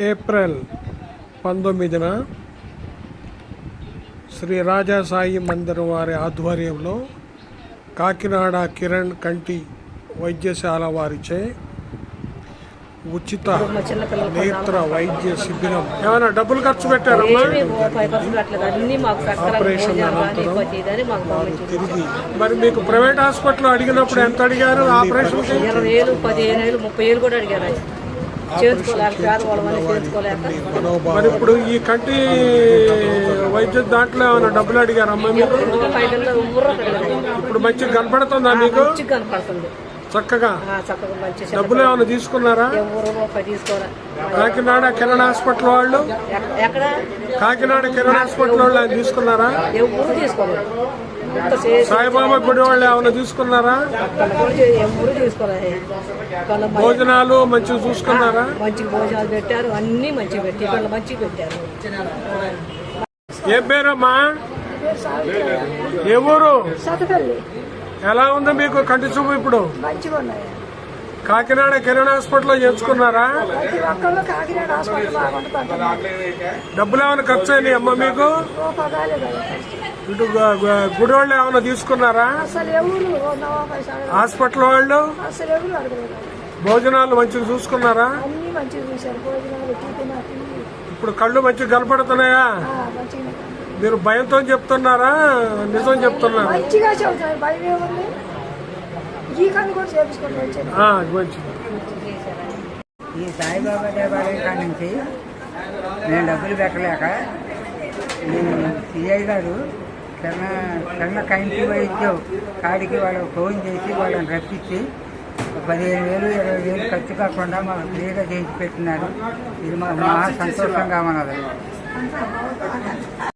April 19న Shri రాజా సాయి మందిరం వారి ఆధ్వర్యంలో కాకినాడ కిరణ్ కంటి వైద్యశాల వారిచే ఉచిత నేత్ర వైద్య శిబిరం. ఏమైనా డబ్బులు ఖర్చు పెట్టారమ్మా? ఆపరేషన్ అనంతరం తిరిగి మరి మీకు ప్రైవేట్ హాస్పిటల్ అడిగినప్పుడు ఎంత అడిగారు? ఆపరేషన్ 20,000, 15,000, 30,000 కూడా అడిగారు. మరి ఇప్పుడు ఈ కంటి వైద్యం దాంట్లో ఏమైనా డబ్బులు అడిగారమ్మా మీరు? ఇప్పుడు మంచిగా కనపడుతుందా మీకు? చక్కగా డబ్బులు ఏమైనా తీసుకున్నారా? కాకినాడ కిరణ్ హాస్పిటల్ వాళ్ళు, కాకినాడ కిరణ్ హాస్పిటల్ వాళ్ళు ఆయన తీసుకున్నారా? సాయిబాబా గుడి వాళ్ళు ఏమైనా తీసుకున్నారా? భోజనాలు మంచిగా చూసుకున్నారా? మంచి భోజనాలు పెట్టారు, అన్ని మంచిగా పెట్టి మంచిగా పెట్టారు. ఏ పేరమ్మా? ఏ ఊరు? ఎలా ఉంది మీకు కంటి చూపు ఇప్పుడు? కాకినాడ కిరణ్ హాస్పిటల్లో చేర్చుకున్నారా? డబ్బులు ఏమైనా ఖర్చు అయినాయి అమ్మ మీకు? ఇటు గుడి వాళ్ళు ఏమైనా తీసుకున్నారా? హాస్పిటల్ వాళ్ళు భోజనాలు మంచిగా చూసుకున్నారా? ఇప్పుడు కళ్ళు మంచిగా కనపడుతున్నాయా? మీరు భయంతో చెప్తున్నారా, నిజం చెప్తున్నారా? ఈ సాయిబాబా దేవాలయం కాడ నుంచి నేను డబ్బులు పెట్టలేక సిఐ గారు చిన్న కంటి వైద్యం కాడికి వాళ్ళకి ఫోన్ చేసి వాళ్ళని రప్పించి 15,000, 20,000 ఖర్చు కాకుండా మాకు ఫ్రీగా చేయించి పెట్టినారు. ఇది మాకు మహా సంతోషంగా ఉన్నది.